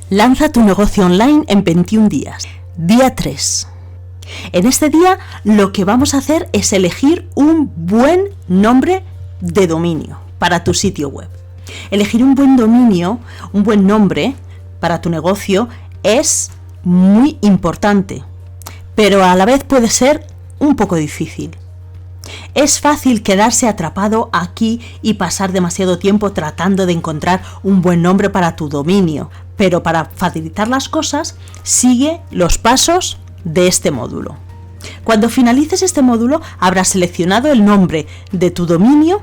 Lanza tu negocio online en 21 días. Día 3. En este día lo que vamos a hacer es elegir un buen nombre de dominio para tu sitio web. Elegir un buen dominio, un buen nombre para tu negocio es muy importante, pero a la vez puede ser un poco difícil. Es fácil quedarse atrapado aquí y pasar demasiado tiempo tratando de encontrar un buen nombre para tu dominio, pero para facilitar las cosas, sigue los pasos de este módulo. Cuando finalices este módulo, habrás seleccionado el nombre de tu dominio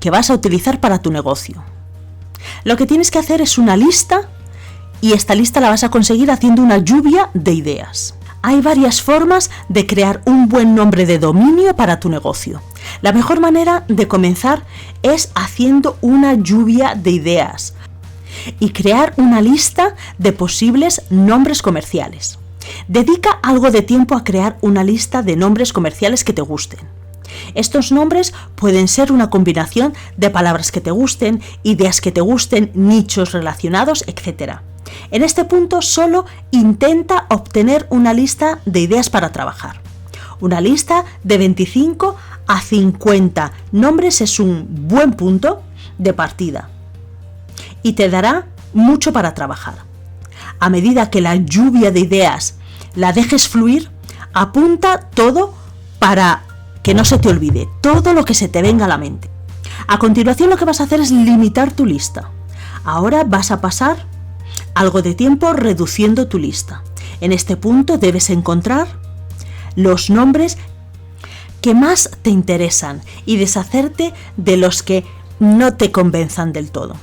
que vas a utilizar para tu negocio. Lo que tienes que hacer es una lista, y esta lista la vas a conseguir haciendo una lluvia de ideas. Hay varias formas de crear un buen nombre de dominio para tu negocio. La mejor manera de comenzar es haciendo una lluvia de ideas y crear una lista de posibles nombres comerciales. Dedica algo de tiempo a crear una lista de nombres comerciales que te gusten. Estos nombres pueden ser una combinación de palabras que te gusten, ideas que te gusten, nichos relacionados, etc. En este punto solo intenta obtener una lista de ideas para trabajar. Una lista de 25 a 50 nombres es un buen punto de partida y te dará mucho para trabajar. A medida que la lluvia de ideas la dejes fluir, apunta todo para que no se te olvide, todo lo que se te venga a la mente. A continuación lo que vas a hacer es limitar tu lista. Ahora vas a pasar algo de tiempo reduciendo tu lista. En este punto debes encontrar los nombres que más te interesan y deshacerte de los que no te convenzan del todo.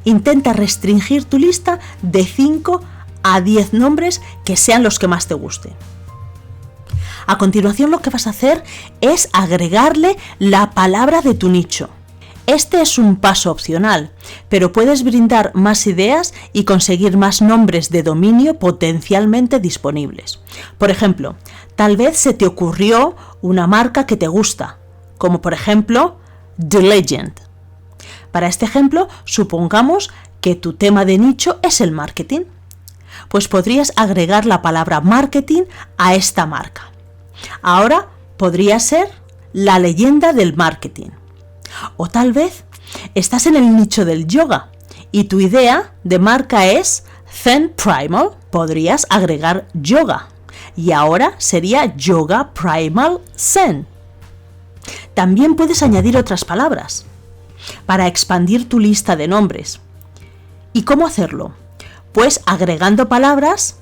Intenta restringir tu lista de 5 a 10 nombres que sean los que más te gusten. A continuación lo que vas a hacer es agregarle la palabra de tu nicho. Este es un paso opcional, pero puedes brindar más ideas y conseguir más nombres de dominio potencialmente disponibles. Por ejemplo, tal vez se te ocurrió una marca que te gusta, como por ejemplo The Legend. Para este ejemplo, supongamos que tu tema de nicho es el marketing. Pues podrías agregar la palabra marketing a esta marca. Ahora podría ser la leyenda del marketing. O tal vez estás en el nicho del yoga y tu idea de marca es Zen Primal. Podrías agregar yoga y ahora sería Yoga Primal Zen. También puedes añadir otras palabras para expandir tu lista de nombres. ¿Y cómo hacerlo? Pues agregando palabras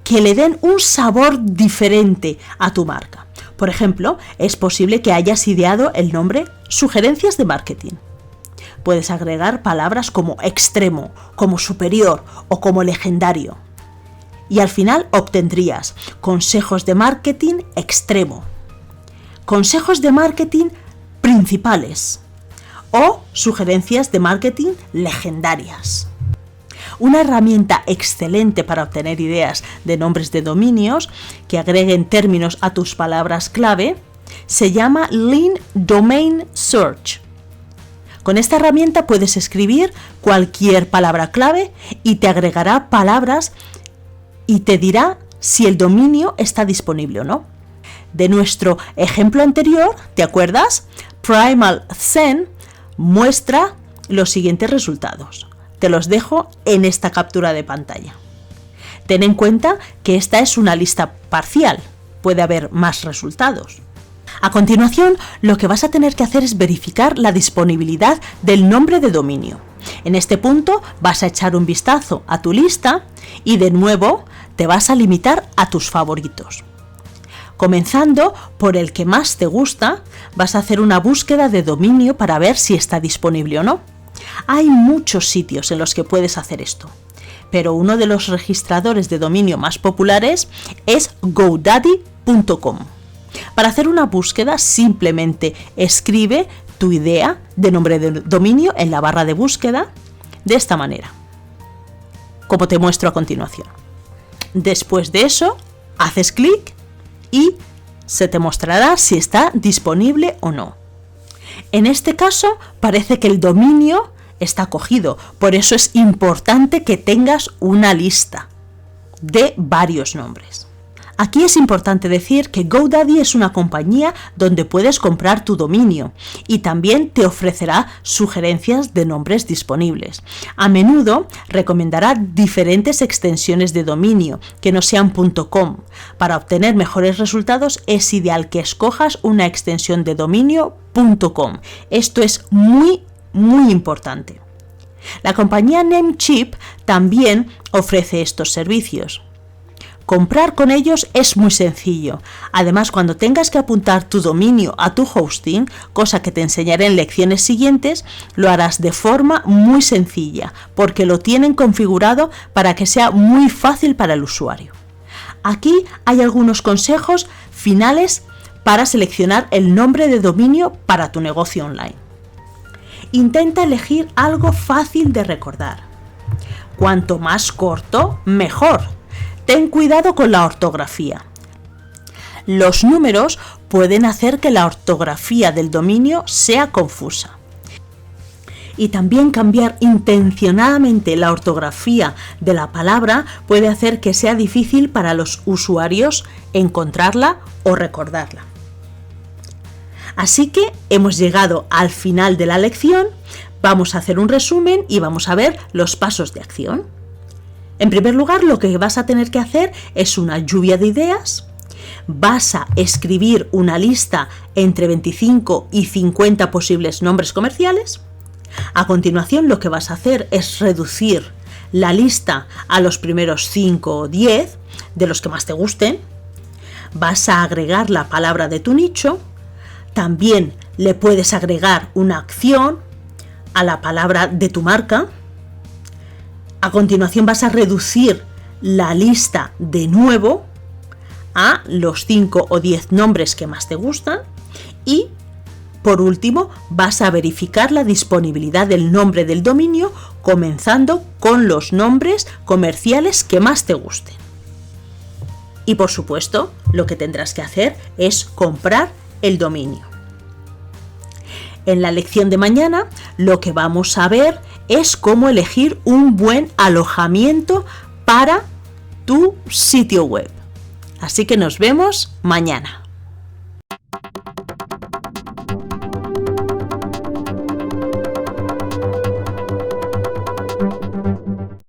que le den un sabor diferente a tu marca. Por ejemplo, es posible que hayas ideado el nombre Sugerencias de Marketing. Puedes agregar palabras como extremo, como superior o como legendario. Y al final obtendrías consejos de marketing extremo, consejos de marketing principales o sugerencias de marketing legendarias. Una herramienta excelente para obtener ideas de nombres de dominios que agreguen términos a tus palabras clave se llama Lean Domain Search. Con esta herramienta puedes escribir cualquier palabra clave y te agregará palabras y te dirá si el dominio está disponible o no. De nuestro ejemplo anterior, ¿te acuerdas? Primal Zen muestra los siguientes resultados. Te los dejo en esta captura de pantalla. Ten en cuenta que esta es una lista parcial, puede haber más resultados. A continuación, lo que vas a tener que hacer es verificar la disponibilidad del nombre de dominio. En este punto vas a echar un vistazo a tu lista y de nuevo te vas a limitar a tus favoritos. Comenzando por el que más te gusta, vas a hacer una búsqueda de dominio para ver si está disponible o no. Hay muchos sitios en los que puedes hacer esto, pero uno de los registradores de dominio más populares es GoDaddy.com. Para hacer una búsqueda, simplemente escribe tu idea de nombre de dominio en la barra de búsqueda de esta manera, como te muestro a continuación. Después de eso, haces clic y se te mostrará si está disponible o no. En este caso, parece que el dominio está cogido. Por eso es importante que tengas una lista de varios nombres. Aquí es importante decir que GoDaddy es una compañía donde puedes comprar tu dominio y también te ofrecerá sugerencias de nombres disponibles. A menudo recomendará diferentes extensiones de dominio que no sean .com. Para obtener mejores resultados es ideal que escojas una extensión de dominio .com. Esto es muy importante. La compañía Namecheap también ofrece estos servicios. Comprar con ellos es muy sencillo. Además, cuando tengas que apuntar tu dominio a tu hosting, cosa que te enseñaré en lecciones siguientes, lo harás de forma muy sencilla, porque lo tienen configurado para que sea muy fácil para el usuario. Aquí hay algunos consejos finales para seleccionar el nombre de dominio para tu negocio online. Intenta elegir algo fácil de recordar. Cuanto más corto, mejor. Ten cuidado con la ortografía. Los números pueden hacer que la ortografía del dominio sea confusa. Y también cambiar intencionadamente la ortografía de la palabra puede hacer que sea difícil para los usuarios encontrarla o recordarla. Así que hemos llegado al final de la lección. Vamos a hacer un resumen y vamos a ver los pasos de acción. En primer lugar, lo que vas a tener que hacer es una lluvia de ideas. Vas a escribir una lista entre 25 y 50 posibles nombres comerciales. A continuación, lo que vas a hacer es reducir la lista a los primeros 5 o 10 de los que más te gusten. Vas a agregar la palabra de tu nicho. También le puedes agregar una acción a la palabra de tu marca. A continuación vas a reducir la lista de nuevo a los 5 o 10 nombres que más te gustan y, por último, vas a verificar la disponibilidad del nombre del dominio comenzando con los nombres comerciales que más te gusten. Y, por supuesto, lo que tendrás que hacer es comprar el dominio. En la lección de mañana lo que vamos a ver es cómo elegir un buen alojamiento para tu sitio web. Así que nos vemos mañana.